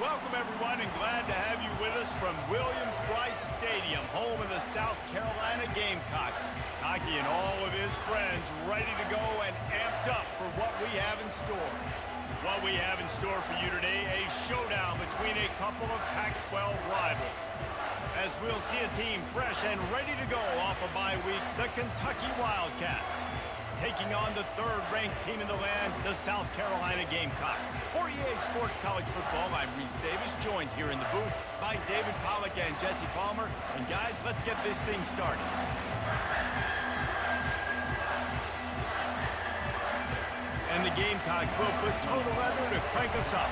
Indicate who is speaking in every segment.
Speaker 1: Welcome, everyone, and glad to have you with us from Williams-Brice Stadium, home of the South Carolina Gamecocks. Hockey and all of his friends ready to go and amped up for what we have in store. What we have in store for you today, a showdown between a couple of Pac-12 rivals. As we'll see a team fresh and ready to go off a bye week, the Kentucky Wildcats, taking on the third-ranked team in the land, the South Carolina Gamecocks. For EA Sports College Football, I'm Reese Davis, joined here in the booth by David Pollack and Jesse Palmer. And guys, let's get this thing started. And the Gamecocks will put total leather to crank us up.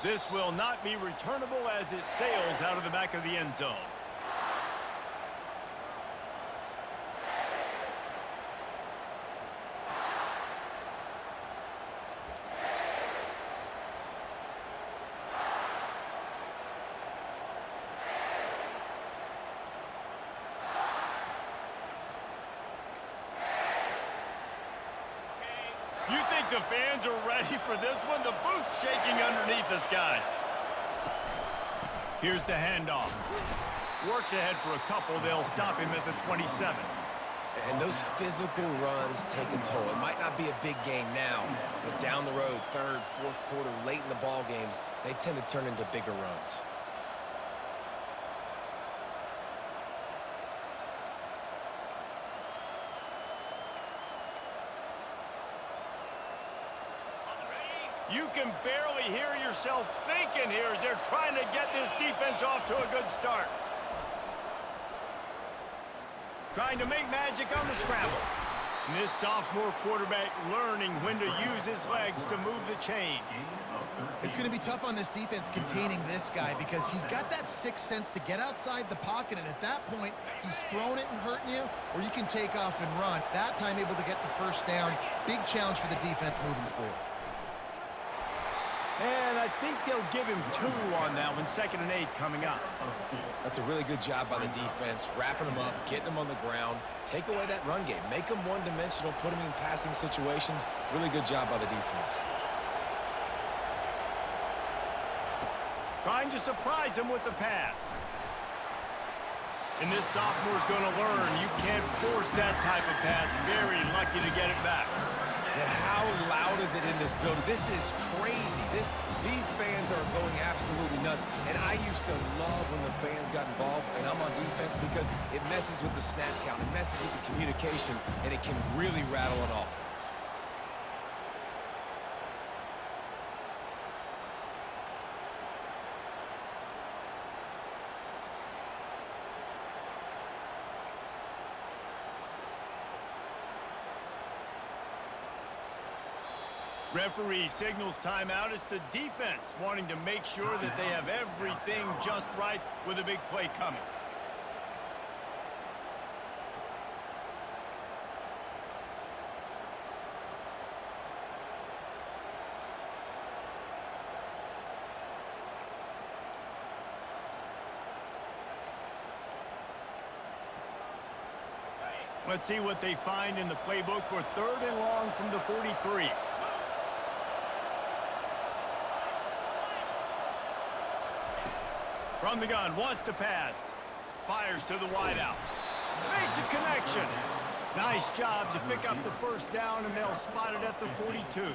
Speaker 1: This will not be returnable as it sails out of the back of the end zone. You think the fans are ready for this one? The booth's shaking underneath us, guys. Here's the handoff. Works ahead for a couple. They'll stop him at the 27.
Speaker 2: And those physical runs take a toll. It might not be a big game now, but down the road, third, fourth quarter, late in the ball games, they tend to turn into bigger runs.
Speaker 1: You can barely hear yourself thinking here as they're trying to get this defense off to a good start. Trying to make magic on the scramble. And this sophomore quarterback learning when to use his legs to move the chains.
Speaker 3: It's going to be tough on this defense containing this guy because he's got that sixth sense to get outside the pocket, and at that point, he's throwing it and hurting you, or you can take off and run. That time able to get the first down. Big challenge for the defense moving forward.
Speaker 1: And I think they'll give him 2 on that one, 2nd and 8 coming up.
Speaker 2: That's a really good job by the defense, wrapping them up, getting them on the ground, take away that run game, make them one-dimensional, put them in passing situations. Really good job by the defense.
Speaker 1: Trying to surprise him with the pass. And this sophomore's going to learn you can't force that type of pass. Very lucky to get it back.
Speaker 2: And how loud is it in this building? This is crazy. These fans are going absolutely nuts. And I used to love when the fans got involved, and I'm on defense because it messes with the snap count, it messes with the communication, and it can really rattle an offense.
Speaker 1: Referee signals timeout. It's the defense wanting to make sure that they have everything just right with a big play coming. Let's see what they find in the playbook for 3rd and long from the 43. From the gun, wants to pass. Fires to the wideout. Makes a connection. Nice job to pick up the first down, and they'll spot it at the 42.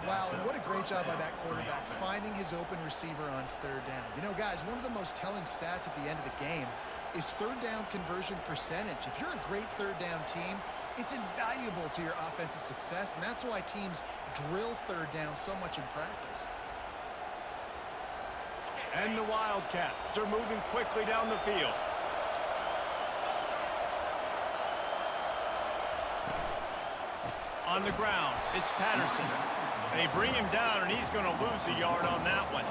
Speaker 3: Wow, and what a great job by that quarterback, finding his open receiver on 3rd down. You know, guys, one of the most telling stats at the end of the game is 3rd down conversion percentage. If you're a great 3rd down team, it's invaluable to your offensive success, and that's why teams drill 3rd down so much in practice.
Speaker 1: And the Wildcats are moving quickly down the field. On the ground, it's Patterson. They bring him down, and he's going to lose a yard on that one.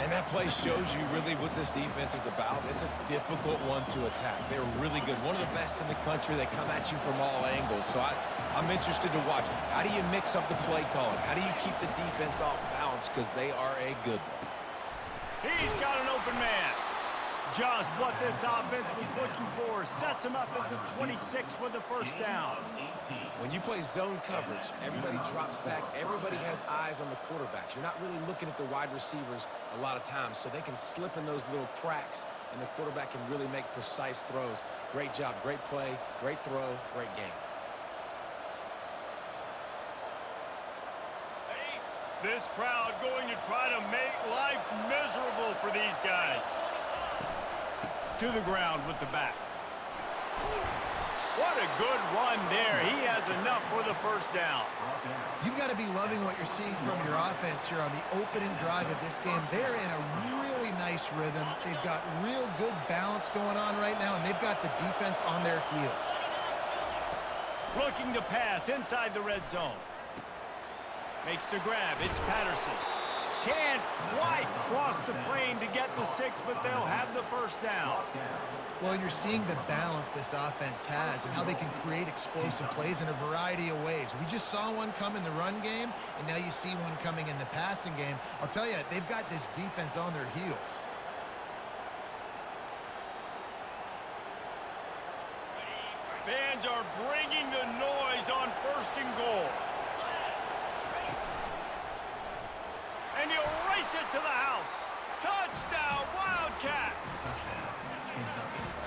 Speaker 2: And that play shows you really what this defense is about. It's a difficult one to attack. They're really good. One of the best in the country. They come at you from all angles. So I'm interested to watch. How do you mix up the play calling? How do you keep the defense off balance? Because they are a good one.
Speaker 1: He's got an open man. Just what this offense was looking for. Sets him up at the 26 with the first down.
Speaker 2: When you play zone coverage, everybody drops back. Everybody has eyes on the quarterbacks. You're not really looking at the wide receivers a lot of times, so they can slip in those little cracks, and the quarterback can really make precise throws. Great job, great play, great throw, great game.
Speaker 1: This crowd going to try to make life miserable for these guys. To the ground with the back. What a good run there. He has enough for the first down.
Speaker 3: You've got to be loving what you're seeing from your offense here on the opening drive of this game. They're in a really nice rhythm. They've got real good balance going on right now, and they've got the defense on their heels.
Speaker 1: Looking to pass inside the red zone. Makes the grab. It's Patterson. Can't quite cross the plane to get the 6, but they'll have the first down.
Speaker 3: Well, you're seeing the balance this offense has and how they can create explosive plays in a variety of ways. We just saw one come in the run game, and now you see one coming in the passing game. I'll tell you, they've got this defense on their heels.
Speaker 1: Fans are bringing the noise on 1st and goal. And he'll race it to the house. Touchdown, Wildcats!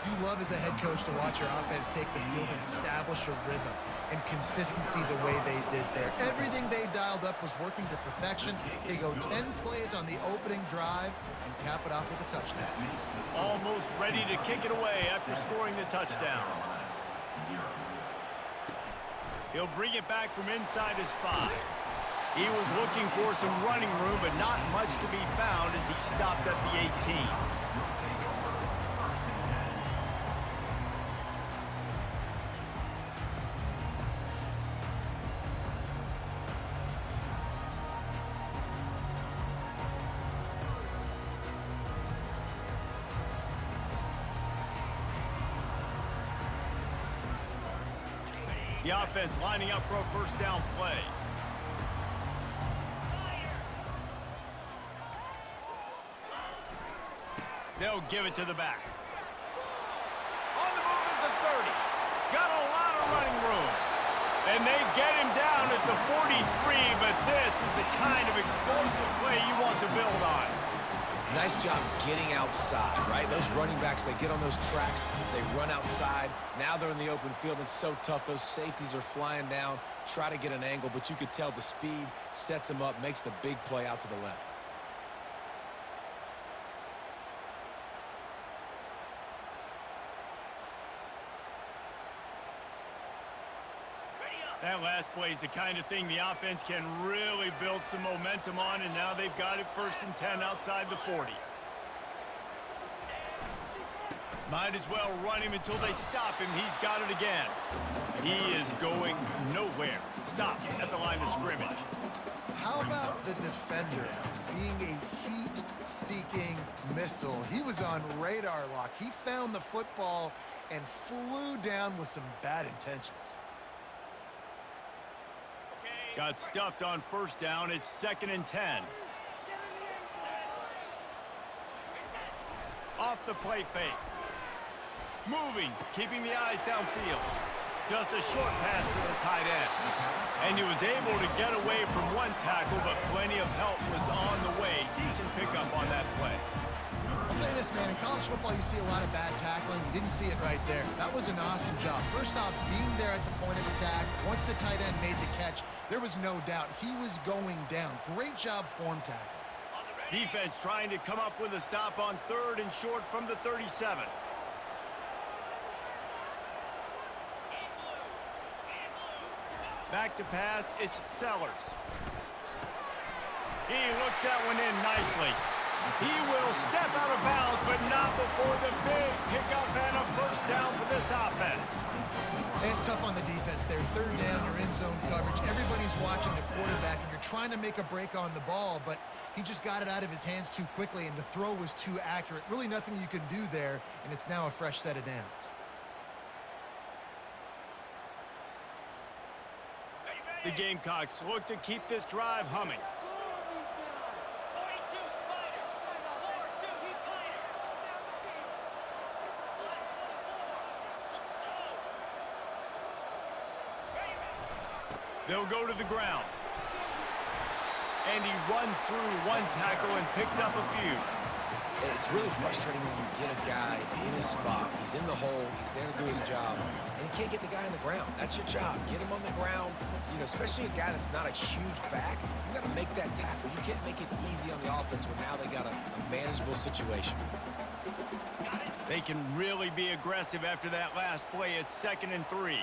Speaker 3: You love as a head coach to watch your offense take the field and establish a rhythm and consistency the way they did there. Everything they dialed up was working to perfection. They go 10 plays on the opening drive and cap it off with a touchdown.
Speaker 1: Almost ready to kick it away after scoring the touchdown. He'll bring it back from inside his 5. He was looking for some running room, but not much to be found as he stopped at the 18. The offense lining up for a first down play. They'll give it to the back. On the move at the 30. Got a lot of running room. And they get him down at the 43, but this is the kind of explosive play you want to build on.
Speaker 2: Nice job getting outside, right? Those running backs, they get on those tracks, they run outside. Now they're in the open field. It's so tough. Those safeties are flying down, try to get an angle, but you could tell the speed sets them up, makes the big play out to the left.
Speaker 1: That last play is the kind of thing the offense can really build some momentum on, and now they've got it 1st and 10 outside the 40. Might as well run him until they stop him. He's got it again. He is going nowhere. Stop at the line of scrimmage.
Speaker 3: How about the defender being a heat-seeking missile? He was on radar lock. He found the football and flew down with some bad intentions.
Speaker 1: Got stuffed on first down. It's 2nd and 10. Off the play fake. Moving, keeping the eyes downfield. Just a short pass to the tight end. And he was able to get away from one tackle, but plenty of help was on the way. Decent pickup on that play.
Speaker 3: I'll say this, man. In college football, you see a lot of bad tackling. You didn't see it right there. That was an awesome job. First off, being there at the point of attack. Once the tight end made the catch, there was no doubt he was going down. Great job form tackle.
Speaker 1: Defense trying to come up with a stop on 3rd and short from the 37. Back to pass, it's Sellers. He looks that one in nicely. He will step out of bounds, but not before the big pickup and a first down for this offense.
Speaker 3: And it's tough on the defense there. 3rd down, you're in zone coverage. Everybody's watching the quarterback, and you're trying to make a break on the ball, but he just got it out of his hands too quickly, and the throw was too accurate. Really nothing you can do there, and it's now a fresh set of downs.
Speaker 1: The Gamecocks look to keep this drive humming. They'll go to the ground. And he runs through one tackle and picks up a few.
Speaker 2: It's really frustrating when you get a guy in his spot. He's in the hole. He's there to do his job. And you can't get the guy on the ground. That's your job. Get him on the ground. You know, especially a guy that's not a huge back. You got to make that tackle. You can't make it easy on the offense when now they got a manageable situation.
Speaker 1: They can really be aggressive after that last play. It's 2nd and 3.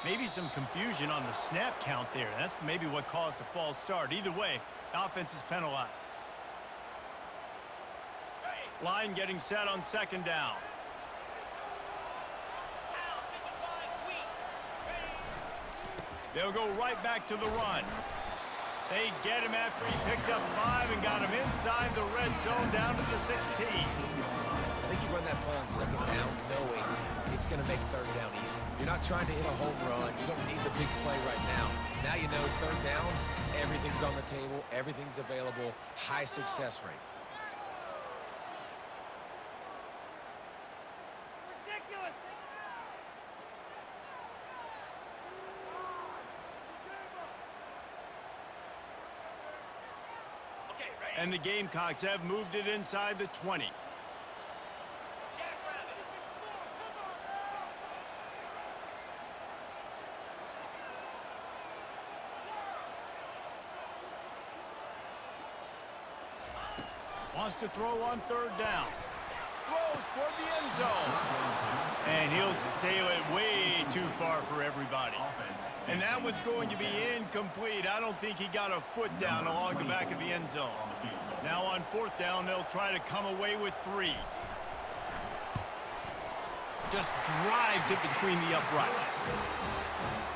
Speaker 1: Maybe some confusion on the snap count there. That's maybe what caused the false start. Either way, offense is penalized. Line getting set on 2nd down. They'll go right back to the run. They get him after he picked up 5 and got him inside the red zone down to the 16.
Speaker 2: I think you run that play on 2nd down knowing it's going to make 3rd down easy. You're not trying to hit a home run. You don't need the big play right now. Now you know 3rd down, everything's on the table, everything's available, high success rate.
Speaker 1: And the Gamecocks have moved it inside the 20. Wants to throw on 3rd down. Throws toward the end zone. And he'll sail it way too far for everybody. And that one's going to be incomplete. I don't think he got a foot down along the back of the end zone. Now on 4th down, they'll try to come away with 3. Just drives it between the uprights.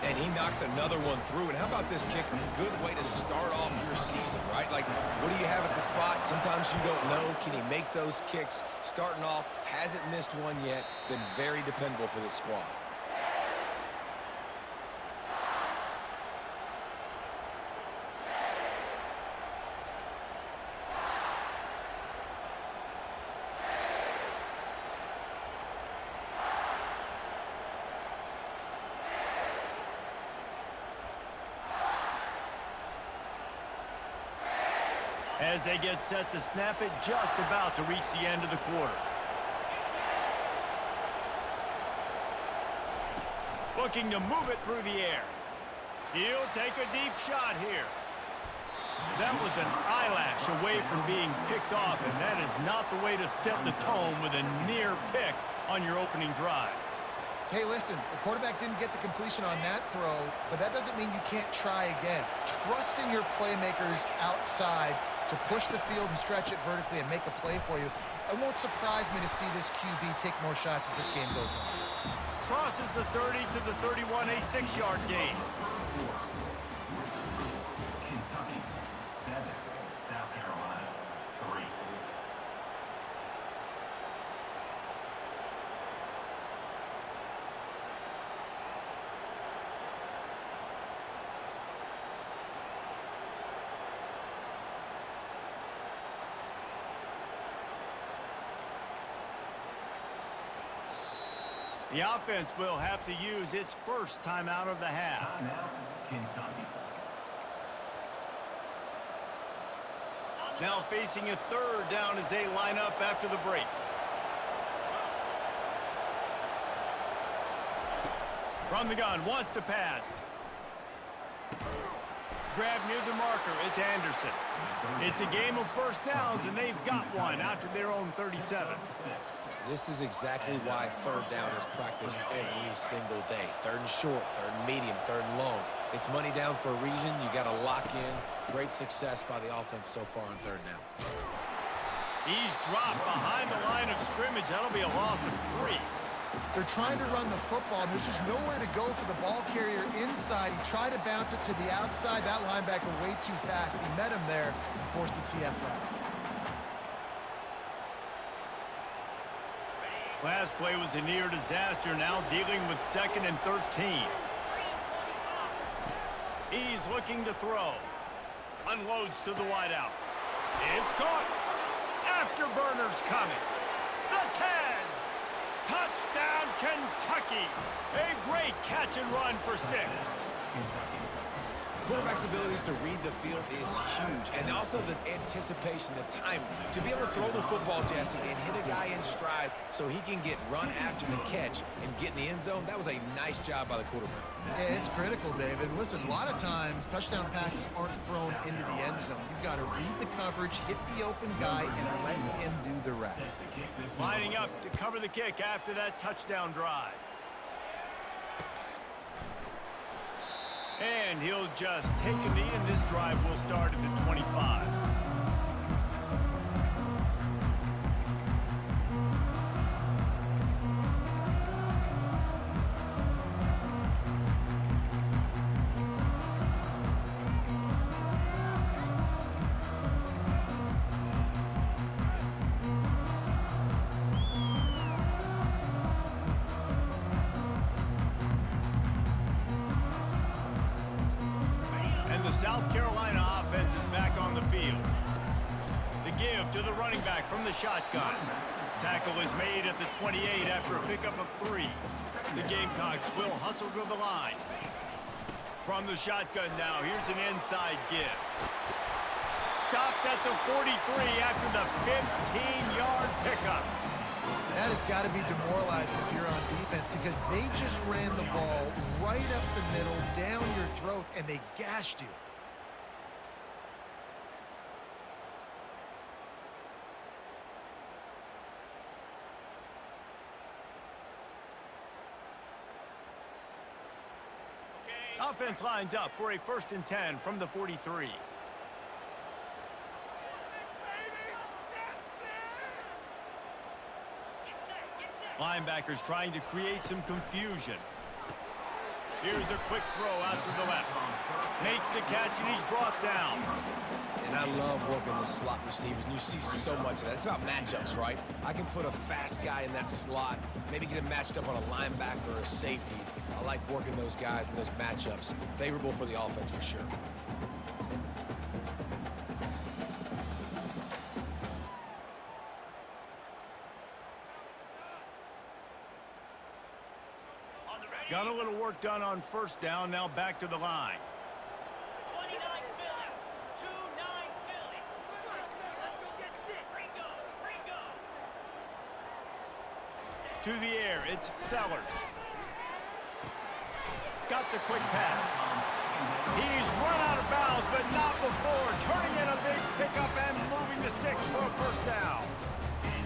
Speaker 2: And he knocks another one through. And how about this kicker? Good way to start off your season, right? Like, what do you have at the spot? Sometimes you don't know. Can he make those kicks? Starting off, hasn't missed one yet. Been very dependable for this squad.
Speaker 1: As they get set to snap it, just about to reach the end of the quarter. Looking to move it through the air. He'll take a deep shot here. That was an eyelash away from being picked off, and that is not the way to set the tone with a near pick on your opening drive.
Speaker 3: Hey, listen, the quarterback didn't get the completion on that throw, but that doesn't mean you can't try again. Trust in your playmakers outside to push the field and stretch it vertically and make a play for you. It won't surprise me to see this QB take more shots as this game goes on.
Speaker 1: Crosses the 30 to the 31, a 6-yard gain.
Speaker 4: Kentucky 7, South Carolina 3.
Speaker 1: The offense will have to use its first timeout of the half.
Speaker 4: Timeout, Kentucky.
Speaker 1: Now facing a 3rd down as they line up after the break. From the gun, wants to pass. Grab near the marker is Anderson. It's a game of first downs, and they've got one out to their own 37.
Speaker 2: This is exactly why 3rd down is practiced every single day. 3rd and short, 3rd and medium, 3rd and long. It's money down for a reason. You got to lock in. Great success by the offense so far on 3rd down.
Speaker 1: He's dropped behind the line of scrimmage. That'll be a loss of 3.
Speaker 3: They're trying to run the football, and there's just nowhere to go for the ball carrier inside. He tried to bounce it to the outside. That linebacker way too fast. He met him there and forced the TFL.
Speaker 1: Last play was a near disaster, now dealing with 2nd and 13. He's looking to throw. Unloads to the wideout. It's caught. Afterburners coming. The 10. Touchdown, Kentucky. A great catch and run for 6.
Speaker 2: Quarterback's abilities to read the field is huge, and also the anticipation, the time to be able to throw the football, Jesse, and hit a guy in stride so he can get run after the catch and get in the end zone. That was a nice job by the quarterback.
Speaker 3: Yeah, it's critical, David. Listen, a lot of times touchdown passes aren't thrown into the end zone. You've got to read the coverage, hit the open guy, and let him do the rest.
Speaker 1: Lining up to cover the kick after that touchdown drive. And he'll just take a knee, and this drive will start at the 25. The South Carolina offense is back on the field. The give to the running back from the shotgun. Tackle is made at the 28 after a pickup of 3. The Gamecocks will hustle to the line. From the shotgun now, here's an inside give. Stopped at the 43 after the 15-yard pickup.
Speaker 3: That has got to be demoralizing if you're on defense because they just ran the ball right up the middle, down your throats, and they gashed you.
Speaker 1: Offense lines up for a 1st and 10 from the 43. Linebackers trying to create some confusion. Here's a quick throw out to the left. Makes the catch, and he's brought down.
Speaker 2: And I love working the slot receivers, and you see so much of that. It's about matchups, right? I can put a fast guy in that slot, maybe get him matched up on a linebacker or a safety. I like working those guys in those matchups. Favorable for the offense for sure.
Speaker 1: Got a little work done on 1st down, now back to the line.
Speaker 5: 29 Philly. 2-9 Philly. Let's go get sick. Ringo.
Speaker 1: To the air, it's Sellers. Got the quick pass. He's run out of bounds, but not before. Turning in a big pickup and moving the sticks for a 1st down.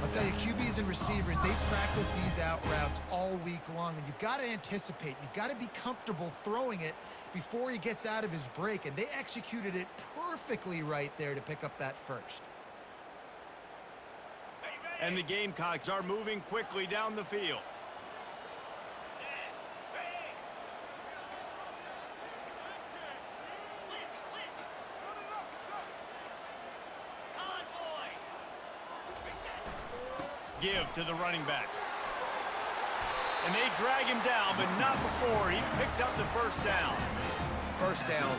Speaker 3: I'll tell you, QBs and receivers, they practice these out routes all week long, and you've got to anticipate. You've got to be comfortable throwing it before he gets out of his break, and they executed it perfectly right there to pick up that 1st.
Speaker 1: And the Gamecocks are moving quickly down the field. Give to the running back. And they drag him down, but not before he picks up the 1st down.
Speaker 2: 1st down,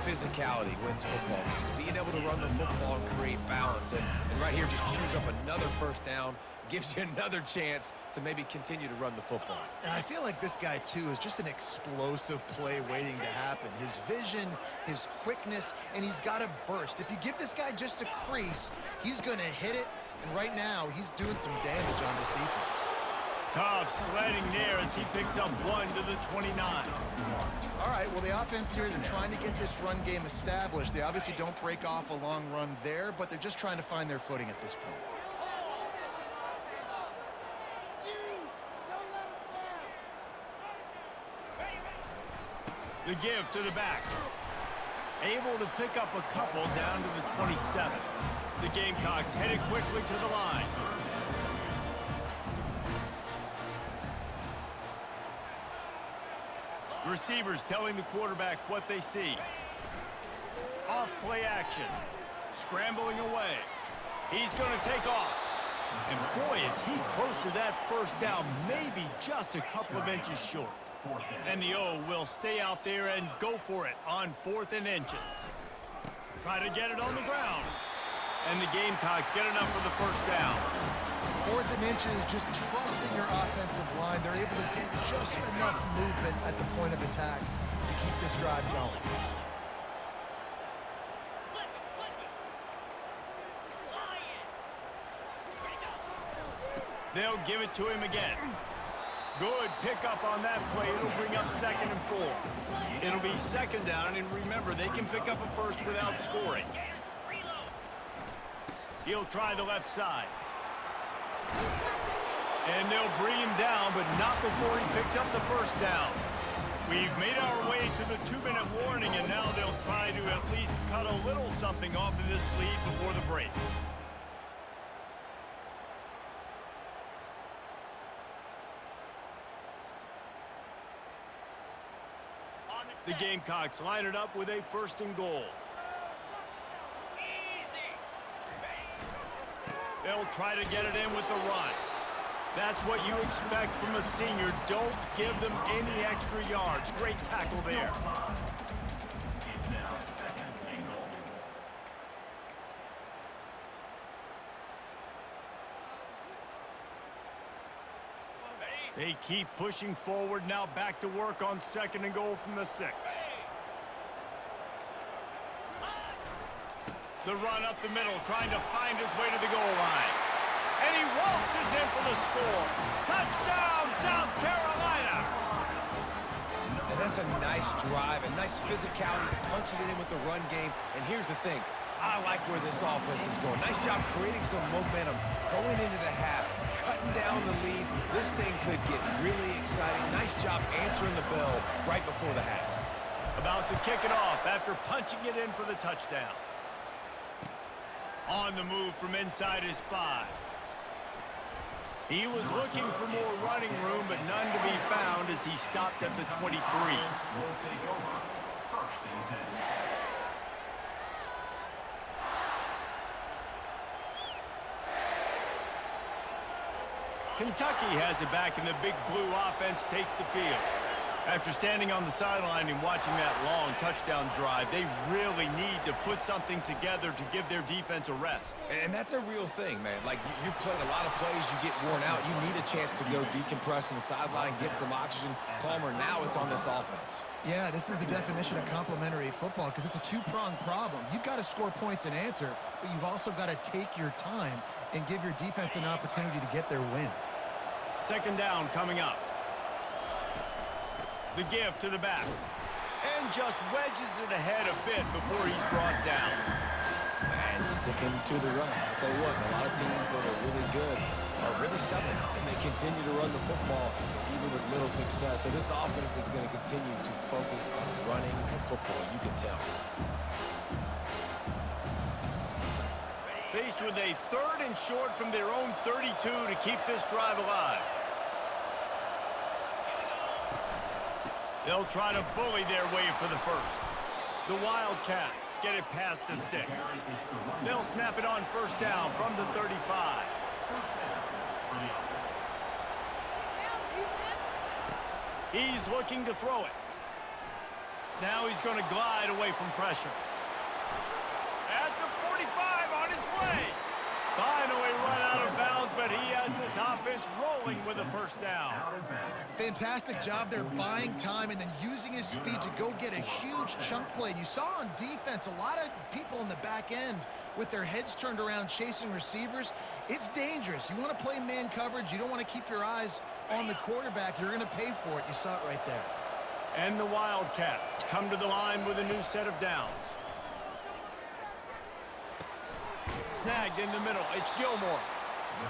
Speaker 2: physicality wins football games. Being able to run the football and create balance. And right here, just chews up another 1st down, gives you another chance to maybe continue to run the football.
Speaker 3: And I feel like this guy, too, is just an explosive play waiting to happen. His vision, his quickness, and he's got a burst. If you give this guy just a crease, he's going to hit it. And right now, he's doing some damage on this defense.
Speaker 1: Tough sledding there as he picks up 1 to the 29.
Speaker 3: All right, well, the offense here, they're trying to get this run game established. They obviously don't break off a long run there, but they're just trying to find their footing at this point.
Speaker 1: The give to the back. Able to pick up a couple down to the 27. The Gamecocks headed quickly to the line. Receivers telling the quarterback what they see. Off play action. Scrambling away. He's going to take off. And boy, is he close to that first down, maybe just a couple of inches short. And the O will stay out there and go for it on 4th and inches. Try to get it on the ground. And the Gamecocks get enough for the first down.
Speaker 3: 4th and inches, just trusting your offensive line. They're able to get just enough movement at the point of attack to keep this drive going.
Speaker 1: They'll give it to him again. Good pickup on that play. It'll bring up 2nd and 4. It'll be 2nd down, and remember, they can pick up a first without scoring. He'll try the left side. And they'll bring him down, but not before he picks up the first down. We've made our way to the 2-minute warning, and now they'll try to at least cut a little something off of this lead before the break. The Gamecocks line it up with a 1st and goal. They'll try to get it in with the run. That's what you expect from a senior. Don't give them any extra yards. Great tackle there.
Speaker 4: It's now 2nd and goal.
Speaker 1: They keep pushing forward. Now back to work on 2nd and goal from the 6. The run up the middle, trying to find his way to the goal line. And he waltzes in for the score. Touchdown, South Carolina!
Speaker 2: And that's a nice drive, a nice physicality, punching it in with the run game. And here's the thing. I like where this offense is going. Nice job creating some momentum, going into the half, cutting down the lead. This thing could get really exciting. Nice job answering the bell right before the half.
Speaker 1: About to kick it off after punching it in for the touchdown. On the move from inside his 5. He was looking for more running room, but none to be found as he stopped at the 23.
Speaker 4: Will take over. 1st and 10.
Speaker 1: Kentucky has it back, and the big blue offense takes the field. After standing on the sideline and watching that long touchdown drive, they really need to put something together to give their defense a rest.
Speaker 2: And that's a real thing, man. Like, you played a lot of plays, you get worn out. You need a chance to go decompress on the sideline, get some oxygen. Palmer, now it's on this offense.
Speaker 3: Yeah, this is the definition of complementary football because it's a two-pronged problem. You've got to score points and answer, but you've also got to take your time and give your defense an opportunity to get their win.
Speaker 1: 2nd down coming up. The give to the back. And just wedges it ahead a bit before he's brought down.
Speaker 2: And sticking to the run. I'll tell you what, a lot of teams that are really good are really stubborn, and they continue to run the football even with little success. So this offense is going to continue to focus on running the football, you can tell.
Speaker 1: Faced with a 3rd and short from their own 32 to keep this drive alive. They'll try to bully their way for the first. The Wildcats get it past the sticks. They'll snap it on 1st down from the 35. He's looking to throw it. Now he's going to glide away from pressure. At the 45 on his way. Finally run out of bounds, but he has this offense rolling with a 1st down.
Speaker 3: Fantastic job there buying time and then using his speed to go get a huge chunk play. And you saw on defense a lot of people in the back end with their heads turned around chasing receivers. It's dangerous. You want to play man coverage. You don't want to keep your eyes on the quarterback. You're going to pay for it. You saw it right there.
Speaker 1: And the Wildcats come to the line with a new set of downs. Snagged in the middle. It's Gilmore.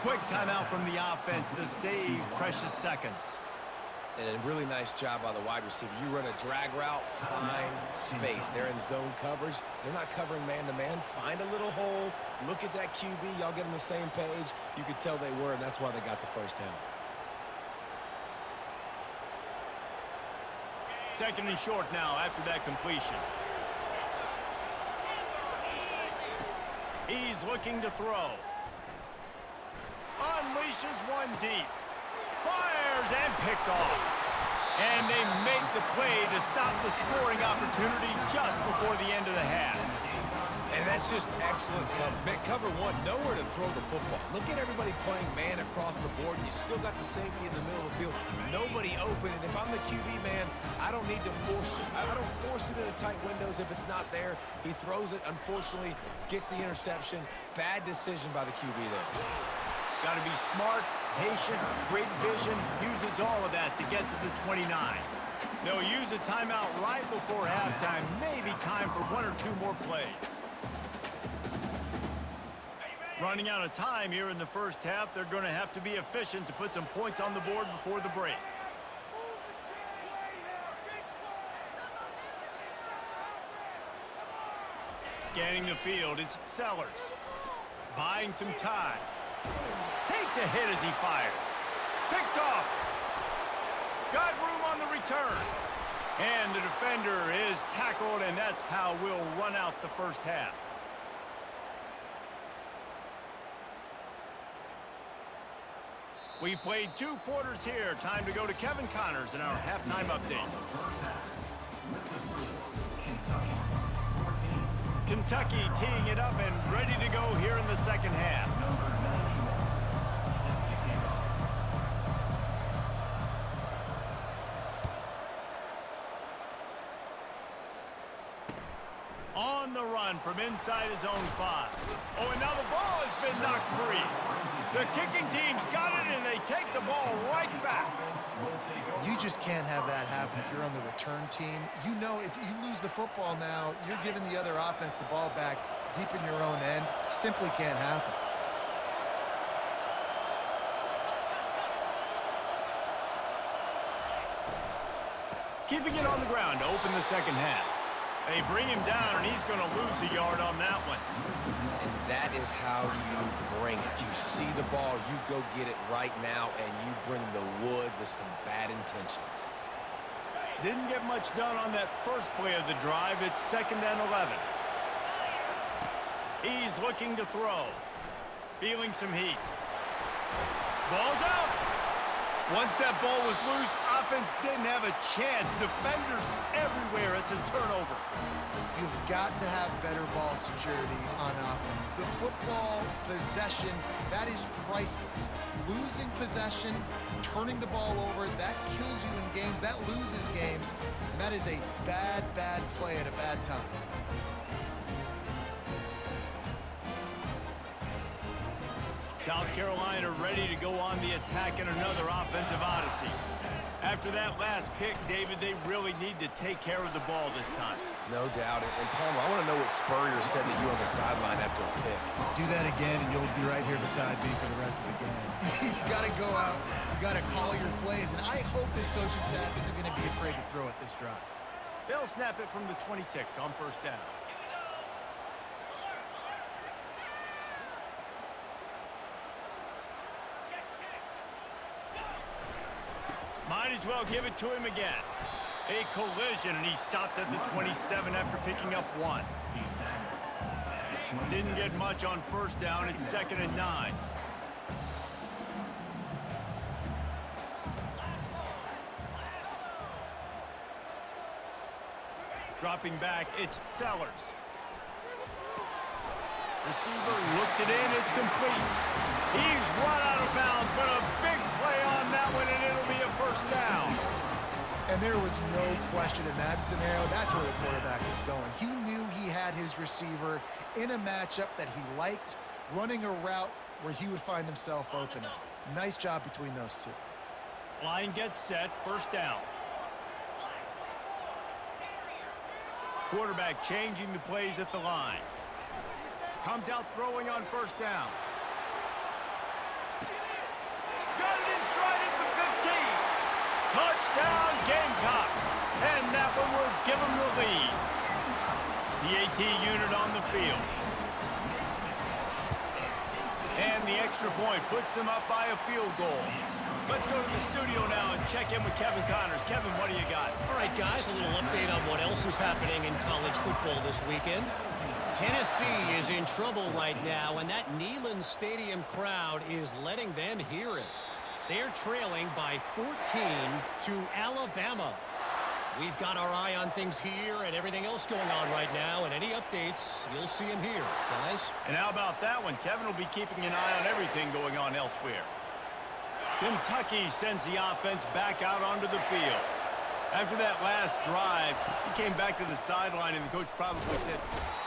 Speaker 1: Quick timeout from the offense to save precious seconds.
Speaker 2: And a really nice job by the wide receiver. You run a drag route, find space. They're in zone coverage. They're not covering man-to-man. Find a little hole. Look at that QB. Y'all get on the same page. You could tell they were, and that's why they got the 1st down.
Speaker 1: 2nd and short now after that completion. He's looking to throw. unleashes one deep. Fires and picked off. And they make the play to stop the scoring opportunity just before the end of the half.
Speaker 2: And that's just excellent coverage. Man, cover one, nowhere to throw the football. Look at everybody playing man across the board, and you still got the safety in the middle of the field. Nobody open, and if I'm the QB, man, I don't need to force it. I don't force it into tight windows if it's not there. He throws it, unfortunately, gets the interception. Bad decision by the QB there.
Speaker 1: Got to be smart, patient, great vision, uses all of that to get to the 29. They'll use a timeout right before halftime, maybe time for one or two more plays. Running out of time here in the first half, they're going to have to be efficient to put some points on the board before the break. Scanning the field, it's Sellers. Buying some time. Takes a hit as he fires. Picked off. Got room on the return. And the defender is tackled, and that's how we'll run out the first half. We've played 2 quarters here. Time to go to Kevin Connors in our halftime update. Kentucky teeing it up and ready to go here in the second half. On the run from inside his own 5. Oh, and now the ball has been knocked free. The kicking team's got it, and they take the ball right back.
Speaker 3: You just can't have that happen if you're on the return team. You know if you lose the football now, you're giving the other offense the ball back deep in your own end. Simply can't happen.
Speaker 1: Keeping it on the ground to open the second half. They bring him down, and he's going to lose a yard on that one.
Speaker 2: And that is how you bring it. You see the ball, you go get it right now, and you bring the wood with some bad intentions.
Speaker 1: Didn't get much done on that first play of the drive. It's 2nd and 11. He's looking to throw. Feeling some heat. Ball's out. Once that ball was loose, offense didn't have a chance. Defenders everywhere. It's a turnover.
Speaker 3: You've got to have better ball security on offense. The football possession, that is priceless. Losing possession, turning the ball over, that kills you in games. That loses games. And that is a bad, bad play at a bad time.
Speaker 1: South Carolina ready to go on the attack in another offensive odyssey. After that last pick, David, they really need to take care of the ball this time.
Speaker 2: No doubt. And Palmer, I want to know what Spurrier said to you on the sideline after a pick.
Speaker 3: Do that again, and you'll be right here beside me for the rest of the game. You got to go out. You got to call your plays, and I hope this coaching staff isn't going to be afraid to throw it this drive.
Speaker 1: They'll snap it from the 26 on first down. Might as well give it to him again. A collision, and he stopped at the 27 after picking up 1. Didn't get much on first down. It's 2nd and 9. Dropping back, it's Sellers. Receiver looks it in, it's complete. He's run out of bounds, but a big play on that one, and it'll be a first down.
Speaker 3: And there was no question in that scenario. That's where the quarterback was going. He knew he had his receiver in a matchup that he liked, running a route where he would find himself open. Nice job between those two.
Speaker 1: Line gets set, first down. Quarterback changing the plays at the line. Comes out throwing on first down. Got it in stride at the 15. Touchdown Gamecocks. And that one will give them the lead. The AT unit on the field. And the extra point puts them up by a field goal. Let's go to the studio now and check in with Kevin Connors. Kevin, what do you got?
Speaker 6: All right, guys, a little update on what else is happening in college football this weekend. Tennessee is in trouble right now, and that Neyland Stadium crowd is letting them hear it. They're trailing by 14 to Alabama. We've got our eye on things here and everything else going on right now, and any updates, you'll see them here, guys.
Speaker 1: And how about that one? Kevin will be keeping an eye on everything going on elsewhere. Kentucky sends the offense back out onto the field. After that last drive, he came back to the sideline, and the coach probably said,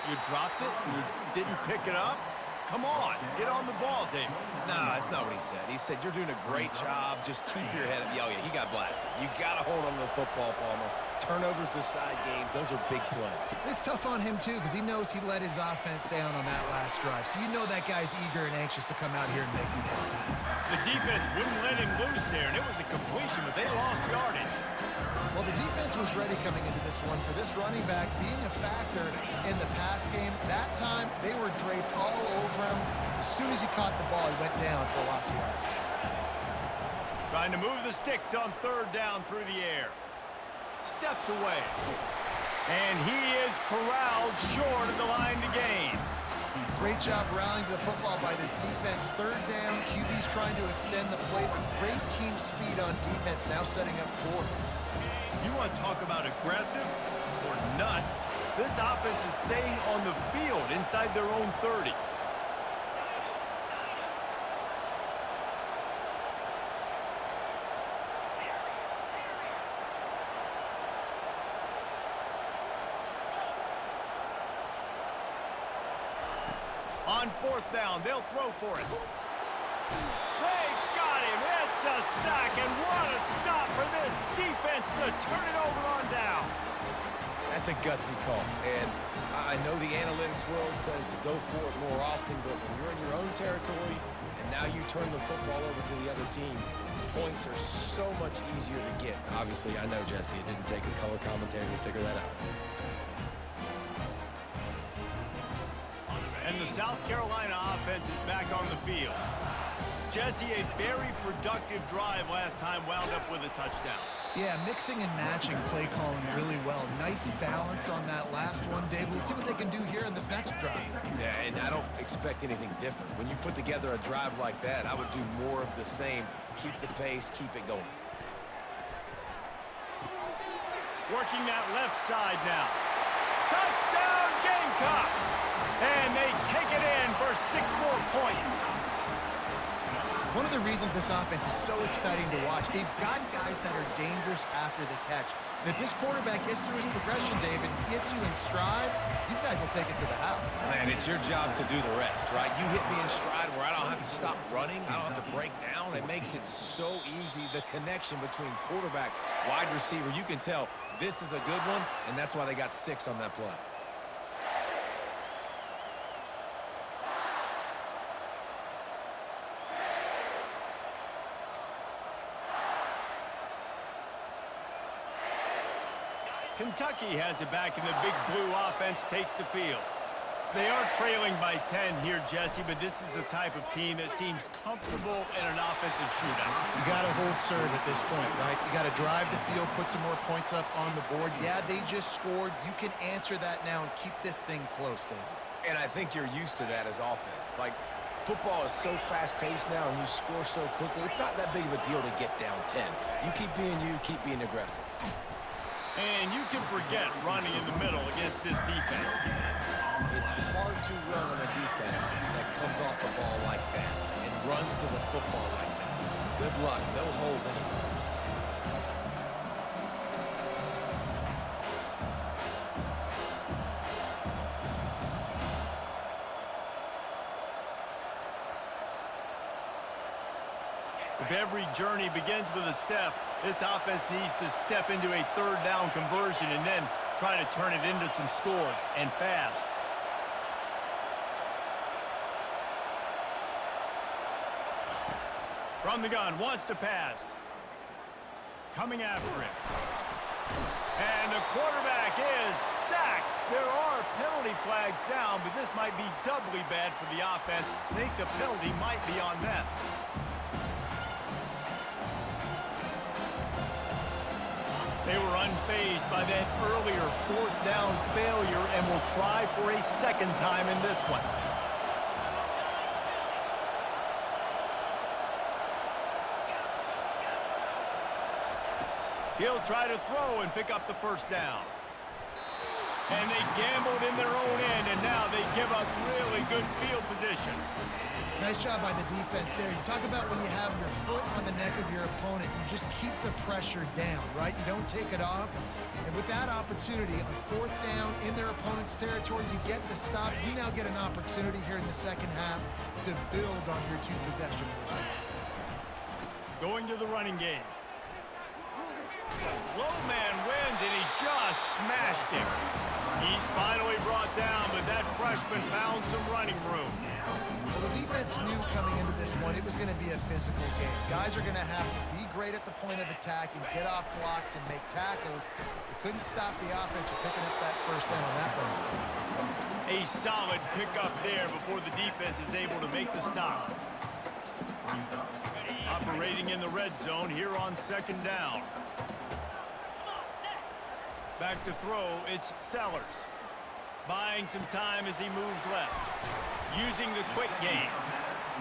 Speaker 1: "You dropped it and you didn't pick it up? Come on, get on the ball, David."
Speaker 2: No, that's not what he said. He said, you're doing a great job. Just keep your head up. Oh, yeah, he got blasted. You got to hold on to the football, Palmer. Turnovers decide games. Those are big plays.
Speaker 3: It's tough on him, too, because he knows he let his offense down on that last drive. So you know that guy's eager and anxious to come out here and make him pay.
Speaker 1: The defense wouldn't let him loose there, and it was a completion, but they lost yardage.
Speaker 3: Well, the defense was ready coming into this one for this running back being a factor in the pass game. That time, they were draped all over him. As soon as he caught the ball, he went down for loss of yards.
Speaker 1: Trying to move the sticks on third down through the air. Steps away. And he is corralled short of the line to gain.
Speaker 3: Great job rallying to the football by this defense. Third down, QB's trying to extend the play, but great team speed on defense, now setting up fourth.
Speaker 1: You want to talk about aggressive or nuts? This offense is staying on the field inside their own 30. On fourth down, they'll throw for it. They got him. It's a sack, and what a stop for this defense to turn it over on down.
Speaker 2: That's a gutsy call. And I know the analytics world says to go for it more often, but when you're in your own territory and now you turn the football over to the other team, points are so much easier to get. Obviously, I know, Jesse, it didn't take a color commentator to figure that out.
Speaker 1: And the South Carolina offense is back on the field. Jesse, a very productive drive last time, wound up with a touchdown.
Speaker 3: Yeah, mixing and matching play calling really well. Nice balance on that last one, Dave. Let's see what they can do here in this next drive.
Speaker 2: Yeah, and I don't expect anything different. When you put together a drive like that, I would do more of the same. Keep the pace, keep it going.
Speaker 1: Working that left side now. Touchdown, Gamecocks! And they take it in for 6 more points.
Speaker 3: One of the reasons this offense is so exciting to watch, they've got guys that are dangerous after the catch. And if this quarterback gets through his progression, David, hits you in stride, these guys will take it to the house.
Speaker 2: Man, it's your job to do the rest, right? You hit me in stride where I don't have to stop running. I don't have to break down. It makes it so easy. The connection between quarterback, wide receiver, you can tell this is a good one, and that's why they got 6 on that play.
Speaker 1: Kentucky has it back, and the big blue offense takes the field. They are trailing by 10 here, Jesse, but this is the type of team that seems comfortable in an offensive shootout.
Speaker 3: You got to hold serve at this point, right? You got to drive the field, put some more points up on the board. Yeah, they just scored. You can answer that now and keep this thing close, David.
Speaker 2: And I think you're used to that as offense. Like, football is so fast-paced now, and you score so quickly. It's not that big of a deal to get down 10. You keep being aggressive.
Speaker 1: And you can forget running in the middle against this defense.
Speaker 2: It's hard to run on a defense that comes off the ball like that and runs to the football like that. Good luck. No holes anywhere.
Speaker 1: If every journey begins with a step, this offense needs to step into a third down conversion and then try to turn it into some scores, and fast. From the gun, wants to pass. Coming after him. And the quarterback is sacked. There are penalty flags down, but this might be doubly bad for the offense. I think the penalty might be on them. They were unfazed by that earlier fourth down failure and will try for a second time in this one. He'll try to throw and pick up the first down. And they gambled in their own end, and now they give up really good field position.
Speaker 3: Nice job by the defense there. You talk about when you have your foot on the neck of your opponent, you just keep the pressure down, right? You don't take it off. And with that opportunity on fourth down in their opponent's territory, you get the stop. You now get an opportunity here in the second half to build on your two-possession lead.
Speaker 1: Going to the running game. Low man wins, and he just smashed him. He's finally brought down, but that freshman found some running room.
Speaker 3: Well, the defense knew coming into this one it was going to be a physical game. Guys are going to have to be great at the point of attack and get off blocks and make tackles. They couldn't stop the offense from picking up that first down on that run.
Speaker 1: A solid pickup there before the defense is able to make the stop. Operating in the red zone here on second down. Back to throw, it's Sellers. Buying some time as he moves left. Using the quick game.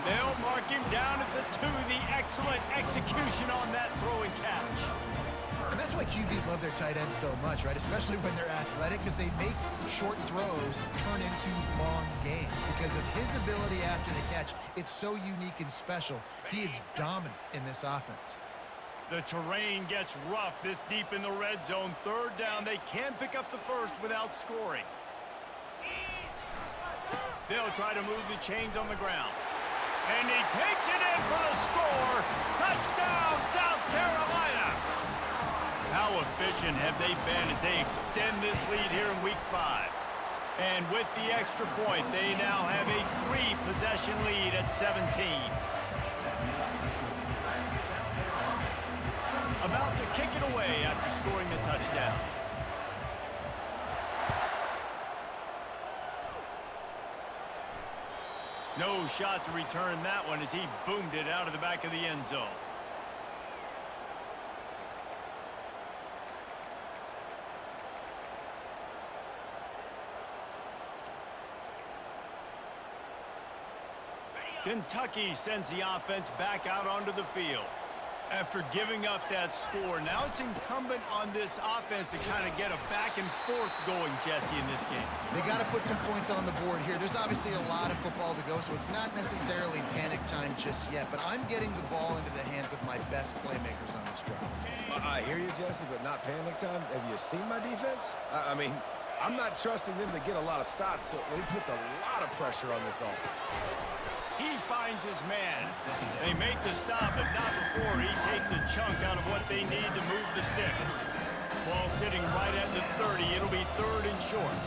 Speaker 1: They'll mark him down at the 2. The excellent execution on that throw and catch.
Speaker 3: And that's why QBs love their tight ends so much, right? Especially when they're athletic, because they make short throws turn into long games. Because of his ability after the catch, it's so unique and special. He is dominant in this offense.
Speaker 1: The terrain gets rough this deep in the red zone. Third down, they can't pick up the first without scoring. They'll try to move the chains on the ground. And he takes it in for the score. Touchdown, South Carolina. How efficient have they been as they extend this lead here in week 5? And with the extra point, they now have a 3-possession lead at 17. About to kick it away after scoring the touchdown. No shot to return that one as he boomed it out of the back of the end zone. Kentucky sends the offense back out onto the field. After giving up that score, now it's incumbent on this offense to kind of get a back and forth going, Jesse, in this game.
Speaker 3: They got to put some points on the board here. There's obviously a lot of football to go, so it's not necessarily panic time just yet, but I'm getting the ball into the hands of my best playmakers on this drive.
Speaker 2: I hear you, Jesse, but not panic time. Have you seen my defense? I mean, I'm not trusting them to get a lot of stops, so it puts a lot of pressure on this offense.
Speaker 1: He finds his man. They make the stop, but not before he takes a chunk out of what they need to move the sticks. Ball sitting right at the 30. It'll be third and short.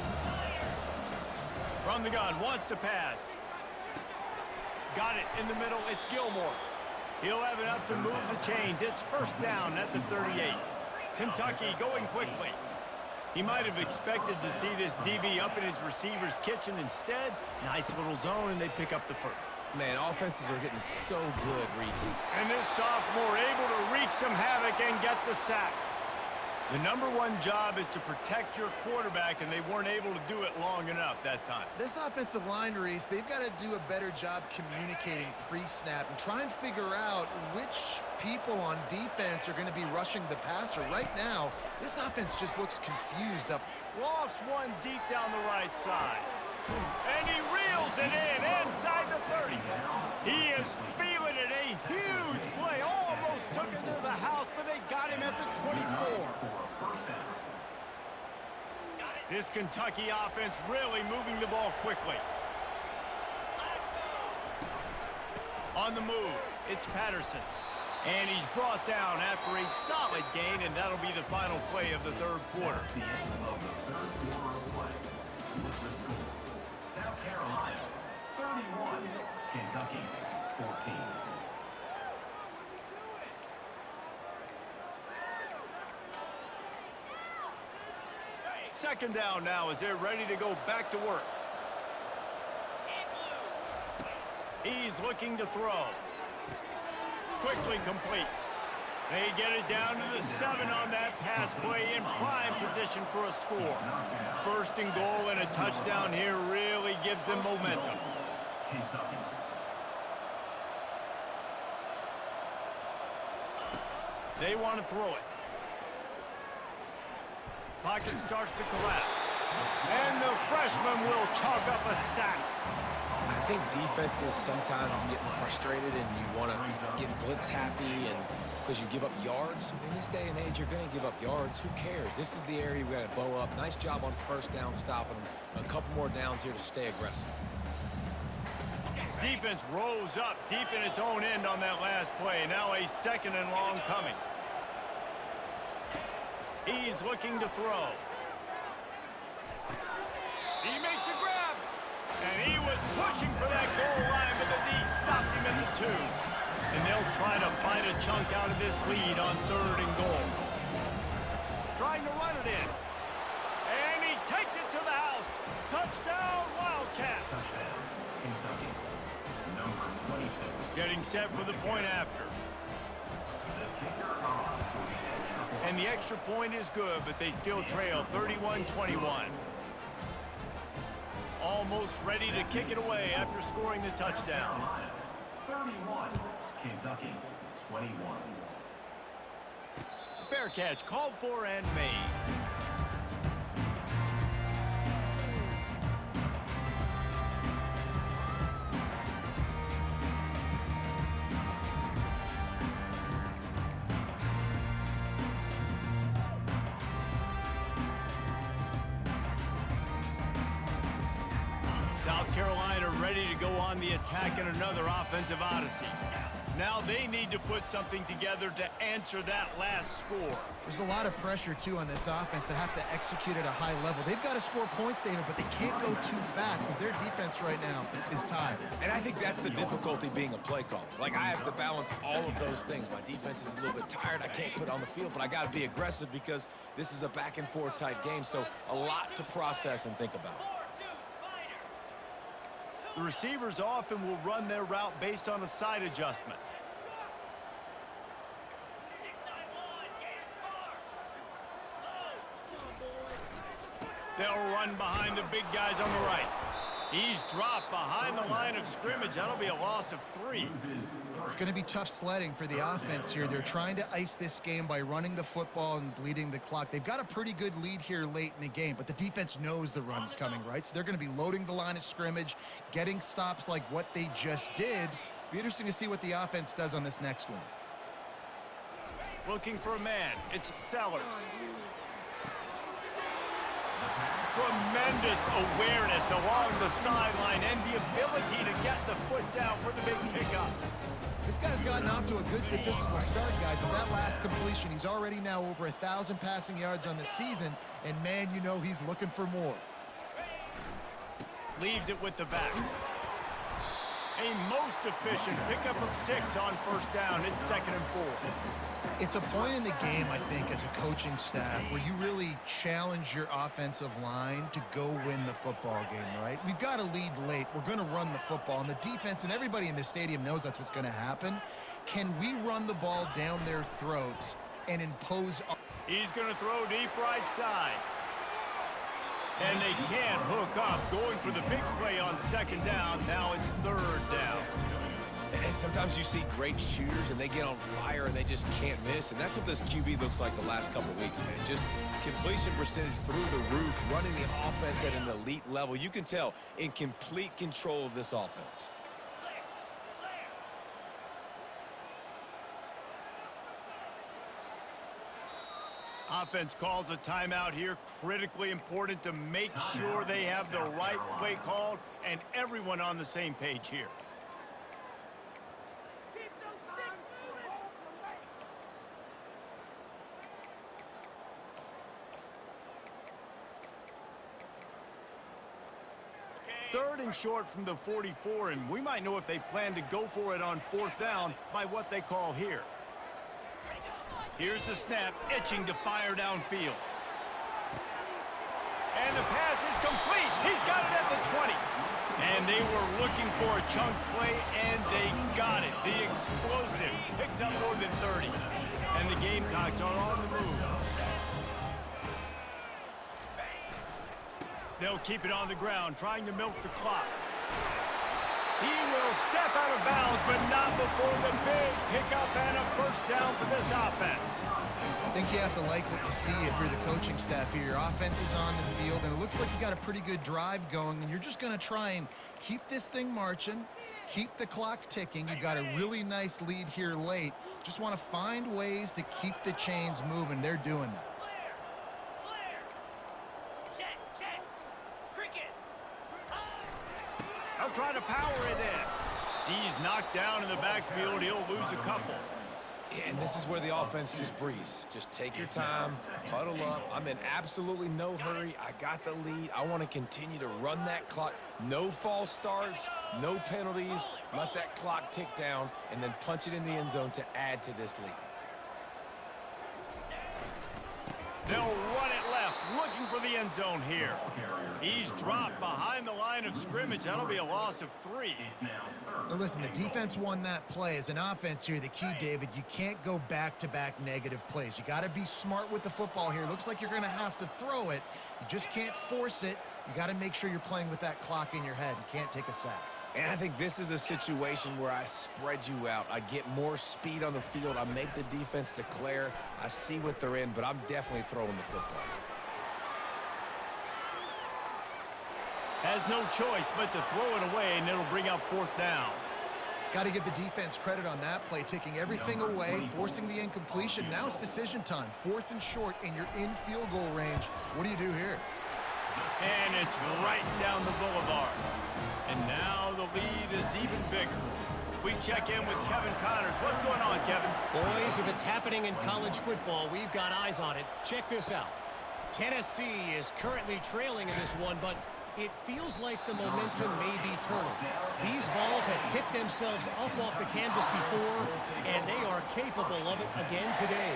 Speaker 1: From the gun, wants to pass. Got it in the middle. It's Gilmore. He'll have enough to move the chains. It's first down at the 38. Kentucky going quickly. He might have expected to see this DB up in his receiver's kitchen. Instead, nice little zone, and they pick up the first.
Speaker 2: Man, offenses are getting so good, Reed.
Speaker 1: And this sophomore able to wreak some havoc and get the sack. The #1 job is to protect your quarterback, and they weren't able to do it long enough that time.
Speaker 3: This offensive line, Reese, they've got to do a better job communicating pre-snap and try and figure out which people on defense are going to be rushing the passer. Right now, this offense just looks confused up.
Speaker 1: Lost one deep down the right side. And he reels it in inside the 30. He is feeling it. A huge play. Almost took it to the house, but they got him at the 24. This Kentucky offense really moving the ball quickly. On the move, it's Patterson. And he's brought down after a solid gain, and that'll be the final play of the third quarter.
Speaker 4: The end of the third quarter of play. With the score, South Carolina 31, Kentucky 14.
Speaker 1: Second down now as they're ready to go back to work. He's looking to throw. Quickly complete. They get it down to the 7 on that pass play, in prime position for a score. First and goal and a touchdown here really gives them momentum. They want to throw it. Pocket starts to collapse. And the freshman will chalk up a sack.
Speaker 2: I think defenses sometimes get frustrated and you want to get blitz happy and because you give up yards. In this day and age, you're going to give up yards. Who cares? This is the area we got to bow up. Nice job on first down stopping them. A couple more downs here to stay aggressive.
Speaker 1: Defense rose up deep in its own end on that last play. Now a 2nd and long coming. He's looking to throw. He makes a grab. And he was pushing for that goal line, but the D stopped him at the 2. And they'll try to bite a chunk out of this lead on 3rd and goal. Trying to run it in. And he takes it to the house. Touchdown, Wildcats. Getting set for the point after. And the extra point is good, but they still trail 31-21. Almost ready to kick it away after scoring the touchdown.
Speaker 4: 31, Kentucky 21.
Speaker 1: Fair catch called for and made. South Carolina ready to go on the attack in another offensive odyssey. Now they need to put something together to answer that last score.
Speaker 3: There's a lot of pressure, too, on this offense to have to execute at a high level. They've got to score points, David, but they can't go too fast because their defense right now is tired.
Speaker 2: And I think that's the difficulty being a play caller. Like, I have to balance all of those things. My defense is a little bit tired. I can't put it on the field, but I got to be aggressive because this is a back-and-forth type game, so a lot to process and think about.
Speaker 1: The receivers often will run their route based on a side adjustment. They'll run behind the big guys on the right. He's dropped behind the line of scrimmage. That'll be a loss of 3.
Speaker 3: It's going to be tough sledding for the offense here. They're trying to ice this game by running the football and bleeding the clock. They've got a pretty good lead here late in the game, but the defense knows the run's coming, right? So they're going to be loading the line of scrimmage, getting stops like what they just did. Be interesting to see what the offense does on this next one.
Speaker 1: Looking for a man. It's Sellers. Tremendous awareness along the sideline and the ability to get the foot down for the big pickup.
Speaker 3: This guy's gotten off to a good statistical start, guys. With that last completion, he's already now over 1,000 passing yards on the season, and man, you know he's looking for more.
Speaker 1: Leaves it with the back. A most efficient pickup of 6 on first down. It's 2nd and 4.
Speaker 3: It's a point in the game, I think, as a coaching staff where you really challenge your offensive line to go win the football game, right? We've got to lead late. We're going to run the football. And the defense and everybody in the stadium knows that's what's going to happen. Can we run the ball down their throats and impose...
Speaker 1: He's going to throw deep right side. And they can't hook up. Going for the big play on 2nd down. Now it's 3rd down.
Speaker 2: And sometimes you see great shooters and they get on fire and they just can't miss. And that's what this QB looks like the last couple weeks, man. Just completion percentage through the roof, running the offense at an elite level. You can tell in complete control of this offense.
Speaker 1: Offense calls a timeout here. Critically important to make sure they have the right play called and everyone on the same page here. Third and short from the 44, and we might know if they plan to go for it on 4th down by what they call here. Here's the snap, itching to fire downfield. And the pass is complete. He's got it at the 20. And they were looking for a chunk play, and they got it. The explosive picks up more than 30. And the Gamecocks are on the move. They'll keep it on the ground, trying to milk the clock. He will step out of bounds, but not before the big pickup and a first down for this offense.
Speaker 3: I think you have to like what you see if you're the coaching staff here. Your offense is on the field, and it looks like you got a pretty good drive going, and you're just going to try and keep this thing marching, keep the clock ticking. You've got a really nice lead here late. Just want to find ways to keep the chains moving. They're doing that.
Speaker 1: They'll try to power it in. He's knocked down in the backfield. He'll lose a couple.
Speaker 2: And this is where the offense just breathes. Just take your time, huddle up. I'm in absolutely no hurry. I got the lead. I want to continue to run that clock. No false starts, no penalties. Let that clock tick down, and then punch it in the end zone to add to this lead.
Speaker 1: They'll run it left, looking for the end zone here. He's dropped behind the line of scrimmage. That'll be a loss of 3.
Speaker 3: Now listen, the defense won that play. As an offense here, the key, David, you can't go back-to-back negative plays. You got to be smart with the football here. Looks like you're going to have to throw it. You just can't force it. You got to make sure you're playing with that clock in your head. You can't take a sack.
Speaker 2: And I think this is a situation where I spread you out. I get more speed on the field. I make the defense declare. I see what they're in, but I'm definitely throwing the football.
Speaker 1: Has no choice but to throw it away, and it'll bring up 4th down.
Speaker 3: Got to give the defense credit on that play, taking everything away, forcing the incompletion. Now it's decision time. 4th and short, and you're in field goal range. What do you do here?
Speaker 1: And it's right down the boulevard. And now the lead is even bigger. We check in with Kevin Connors. What's going on, Kevin?
Speaker 6: Boys, if it's happening in college football, we've got eyes on it. Check this out. Tennessee is currently trailing in this one, but it feels like the momentum may be turning. These balls have picked themselves up off the canvas before, and they are capable of it again today.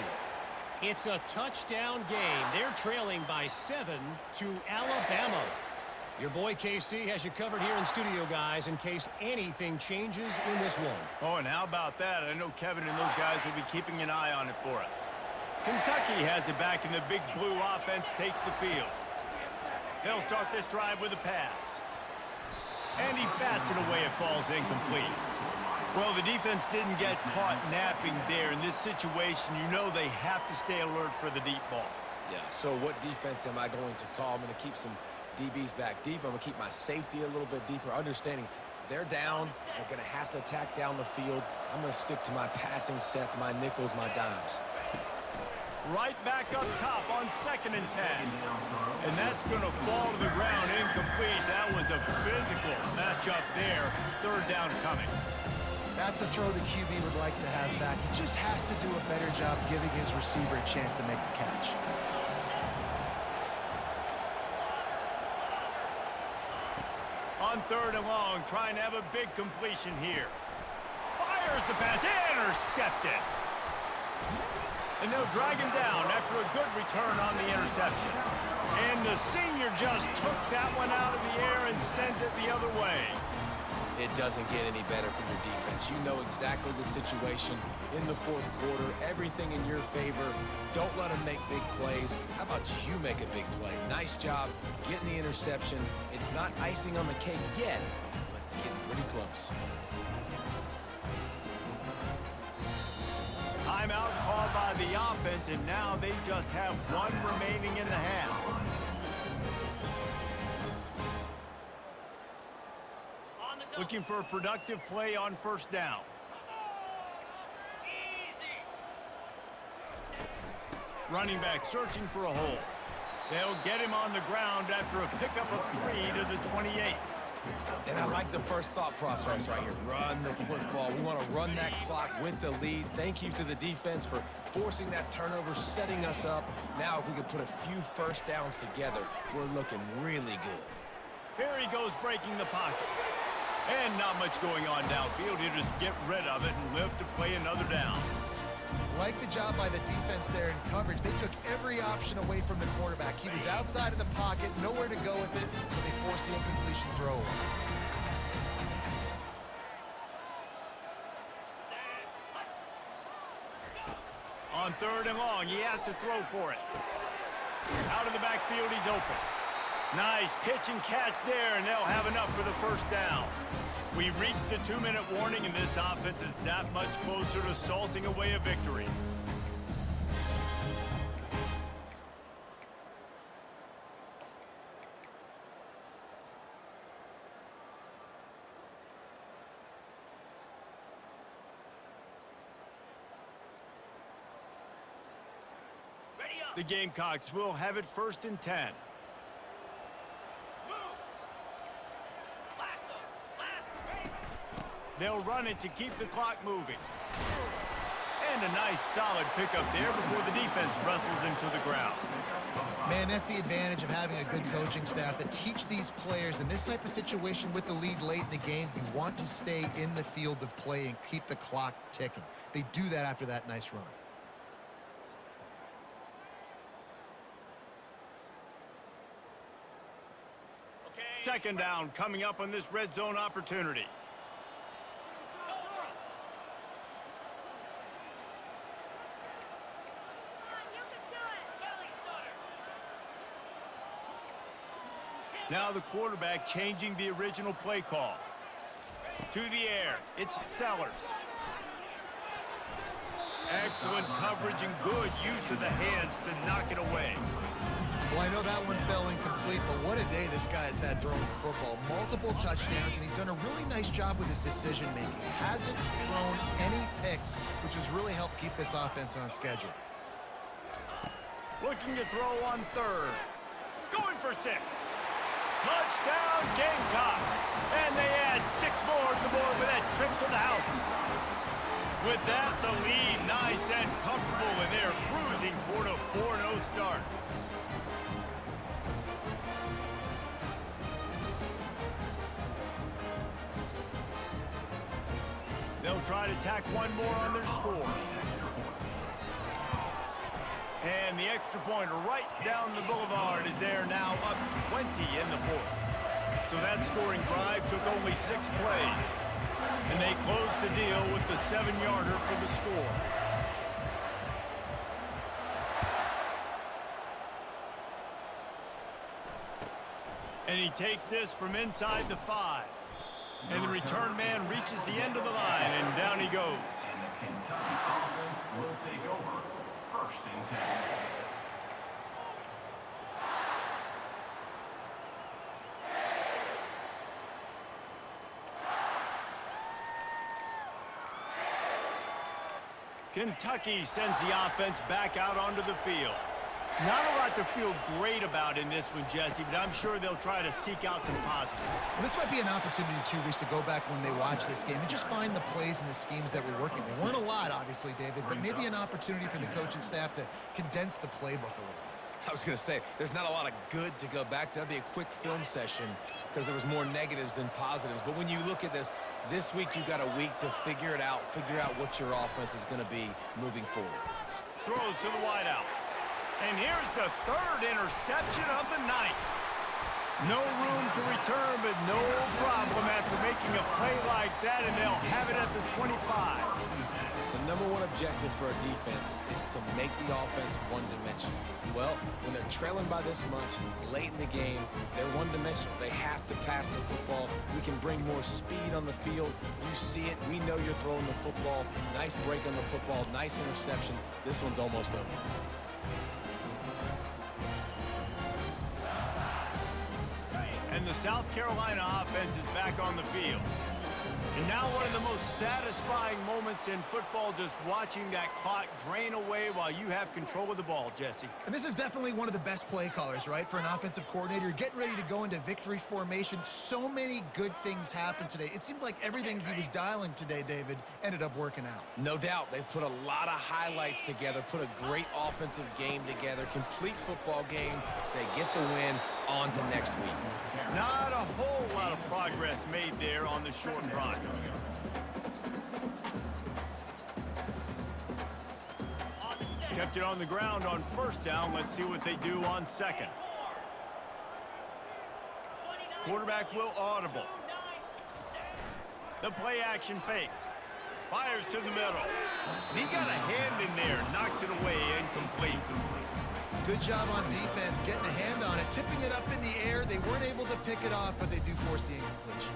Speaker 6: It's a touchdown game. They're trailing by 7 to Alabama. Your boy KC has you covered here in studio, guys, in case anything changes in this one.
Speaker 1: Oh, and how about that? I know Kevin and those guys will be keeping an eye on it for us. Kentucky has it back, and the big blue offense takes the field. They'll start this drive with a pass. And he bats it away. It falls incomplete. Well, the defense didn't get caught napping there. In this situation, you know they have to stay alert for the deep ball.
Speaker 2: Yeah, so what defense am I going to call? I'm going to keep some DBs back deep. I'm going to keep my safety a little bit deeper, understanding they're down. They're going to have to attack down the field. I'm going to stick to my passing sets, my nickels, my dimes.
Speaker 1: Right back up top on 2nd and 10. And that's going to fall to the ground incomplete. That was a physical matchup there. 3rd down coming.
Speaker 3: That's a throw the QB would like to have back. He just has to do a better job giving his receiver a chance to make the catch.
Speaker 1: On 3rd and long, trying to have a big completion here. Fires the pass, intercepted. And they'll drag him down after a good return on the interception. And the senior just took that one out of the air and sends it the other way.
Speaker 2: It doesn't get any better for your defense. You know exactly the situation in the 4th quarter. Everything in your favor. Don't let them make big plays. How about you make a big play? Nice job getting the interception. It's not icing on the cake yet, but it's getting pretty close.
Speaker 1: Timeout called by the offense, and now they just have 1 remaining in the half. Looking for a productive play on 1st down. Running back searching for a hole. They'll get him on the ground after a pickup of 3 to the 28.
Speaker 2: And I like the first thought process right here. Run the football. We want to run that clock with the lead. Thank you to the defense for forcing that turnover, setting us up. Now if we can put a few first downs together, we're looking really good.
Speaker 1: Here he goes breaking the pocket. And not much going on downfield. He'll just get rid of it and live to play another down.
Speaker 3: Like the job by the defense there in coverage. They took every option away from the quarterback. He was outside of the pocket, nowhere to go with it, so they forced the incompletion throw away.
Speaker 1: On 3rd and long, he has to throw for it. Out of the backfield, he's open. Nice pitch and catch there, and they'll have enough for the first down. We've reached the 2-minute warning, and this offense is that much closer to salting away a victory. The Gamecocks will have it 1st and 10. They'll run it to keep the clock moving. And a nice solid pickup there before the defense wrestles him to the ground.
Speaker 3: Man, that's the advantage of having a good coaching staff that teach these players in this type of situation with the lead late in the game. You want to stay in the field of play and keep the clock ticking. They do that after that nice run.
Speaker 1: Second down coming up on this red zone opportunity. Now the quarterback changing the original play call. To the air, it's Sellers. Excellent coverage and good use of the hands to knock it away.
Speaker 3: Well, I know that one fell incomplete, but what a day this guy has had throwing the football. Multiple touchdowns, and he's done a really nice job with his decision-making. Hasn't thrown any picks, which has really helped keep this offense on schedule.
Speaker 1: Looking to throw on 3rd. Going for 6. Touchdown Gamecocks! And they add 6 more to the board with that trip to the house. With that, the lead nice and comfortable, and they're cruising toward a 4-0 start. They'll try to tack one more on their score. And the extra point right down the boulevard is there now, up 20 in the 4th. So that scoring drive took only 6 plays. And they closed the deal with the 7-yarder for the score. And he takes this from inside the 5. And the return man reaches the end of the line, and down he goes.
Speaker 4: And the Kentucky offense will take over 1st and 10.
Speaker 1: Kentucky sends the offense back out onto the field. Not a lot to feel great about in this one, Jesse, but I'm sure they'll try to seek out some positives.
Speaker 3: Well, this might be an opportunity, too, Reese, to go back when they watch this game and just find the plays and the schemes that were working. There weren't a lot, obviously, David, but maybe an opportunity for the coaching staff to condense the playbook a little bit.
Speaker 2: I was going to say, there's not a lot of good to go back to. That'd be a quick film session because there was more negatives than positives. But when you look at this week you've got a week to figure it out, figure out what your offense is going to be moving forward.
Speaker 1: Throws to the wideout. And here's the 3rd interception of the night. No room to return, but no problem after making a play like that, and they'll have it at the 25.
Speaker 2: The #1 objective for a defense is to make the offense one-dimensional. Well, when they're trailing by this much, late in the game, they're one-dimensional. They have to pass the football. We can bring more speed on the field. You see it. We know you're throwing the football. Nice break on the football. Nice interception. This one's almost over.
Speaker 1: And the South Carolina offense is back on the field. And now one of the most satisfying moments in football, just watching that clock drain away while you have control of the ball, Jesse.
Speaker 3: And this is definitely one of the best play callers, right, for an offensive coordinator. You're getting ready to go into victory formation. So many good things happened today. It seemed like everything he was dialing today, David, ended up working out.
Speaker 2: No doubt. They've put a lot of highlights together, put a great offensive game together, complete football game. They get the win. On to next week.
Speaker 1: Not a whole lot of progress made there on the short run. Kept it on the ground on first down. Let's see what they do on second. Quarterback will audible. The play action fake. Fires to the middle. He got a hand in there. Knocks it away. Incomplete.
Speaker 3: Good job on defense getting a hand on it, tipping it up in the air. They weren't able to pick it off, but they do force the incompletion.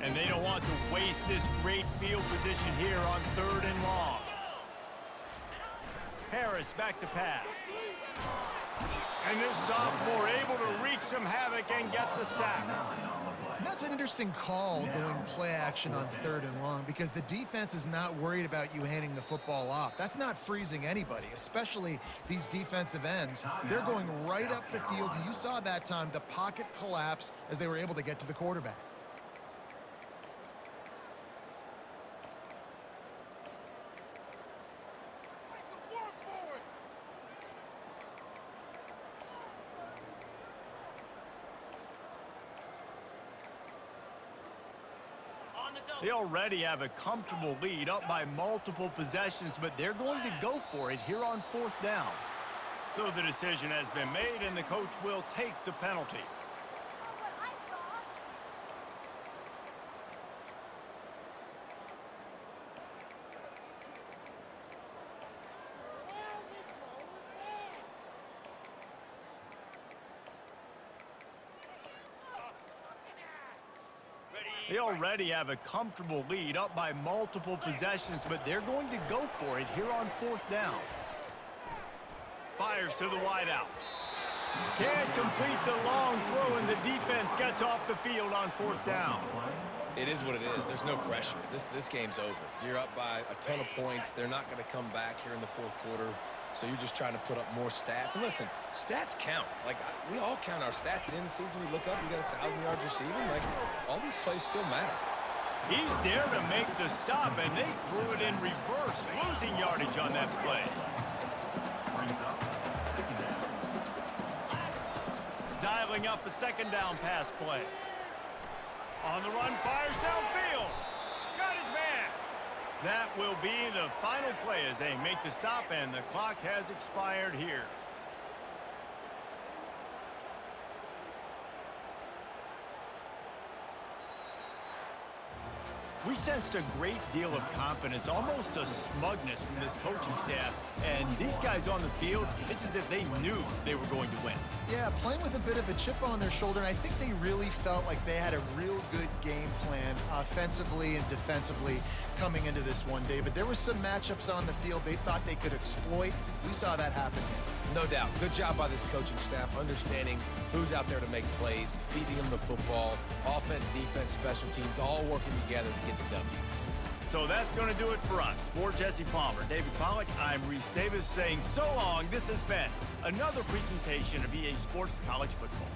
Speaker 1: And they don't want to waste this great field position here on 3rd and long. Harris back to pass. And this sophomore able to wreak some havoc and get the sack.
Speaker 3: And that's an interesting call going play action on 3rd and long because the defense is not worried about you handing the football off. That's not freezing anybody, especially these defensive ends. They're going right up the field. And you saw that time the pocket collapse as they were able to get to the quarterback.
Speaker 1: They already have a comfortable lead up by multiple possessions, but they're going to go for it here on 4th down. So the decision has been made, and the coach will take the penalty. They already have a comfortable lead up by multiple possessions, but they're going to go for it here on 4th down. Fires to the wideout. Can't complete the long throw, and the defense gets off the field on 4th down.
Speaker 2: It is what it is. There's no pressure. This game's over. You're up by a ton of points. They're not going to come back here in the 4th quarter. So you're just trying to put up more stats. And listen, stats count. Like, we all count our stats. At the end of the season, we look up, we got 1,000 yards receiving. Like, all these plays still matter.
Speaker 1: He's there to make the stop, and they threw it in reverse, losing yardage on that play. Dialing up a 2nd down pass play. On the run, fires downfield. Got his man. That will be the final play as they make the stop, and the clock has expired here. We sensed a great deal of confidence, almost a smugness from this coaching staff. And these guys on the field, it's as if they knew they were going to win.
Speaker 3: Yeah, playing with a bit of a chip on their shoulder, and I think they really felt like they had a real good game plan offensively and defensively coming into this one, David. There were some matchups on the field they thought they could exploit. We saw that happen.
Speaker 2: No doubt. Good job by this coaching staff, understanding who's out there to make plays, feeding them the football, offense, defense, special teams, all working together to get the W.
Speaker 1: So that's going to do it for us. For Jesse Palmer, David Pollack, I'm Reese Davis saying so long. This has been another presentation of EA Sports College Football.